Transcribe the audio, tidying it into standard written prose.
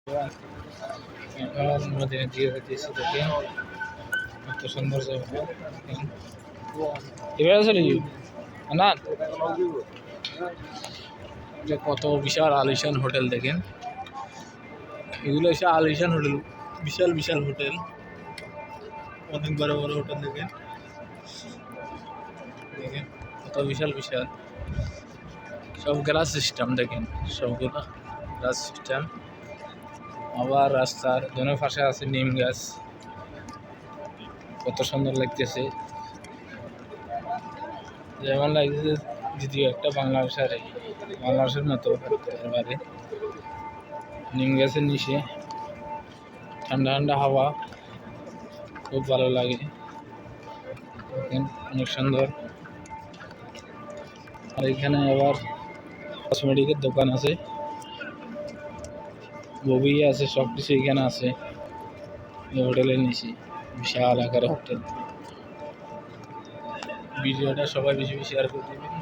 এখন নদীর দিকে যেতেছি দেখে কত সুন্দর জায়গা। এবার চলে না কত বিশাল আলিশান হোটেল দেখেন, এগুলো এসে আলিশান হোটেল, বিশাল বিশাল হোটেল, অনেক বড় বড় হোটেল দেখেন, দেখেন কত বিশাল বিশাল, সব গ্লাস সিস্টেম দেখেন, সবগুলো গ্লাস সিস্টেম। আবার রাস্তার দোনো পাশে আছে নিম গাছ, কত সুন্দর লাগতেছে, যেমন লাগতেছে দ্বিতীয় একটা বাংলাদেশের মতো একেবারে। নিম গাছের নিচে ঠান্ডা ঠান্ডা হাওয়া, খুব ভালো লাগে, অনেক সুন্দর। আর এখানে আবার কসমেটিকের দোকান আছে, ববি আছে, সব কিছু এখানে আছে এই হোটেলের নিচে, বিশাল আকারের হোটেল। ভিডিওটা সবাই বেশি বেশি শেয়ার করে দেবেন।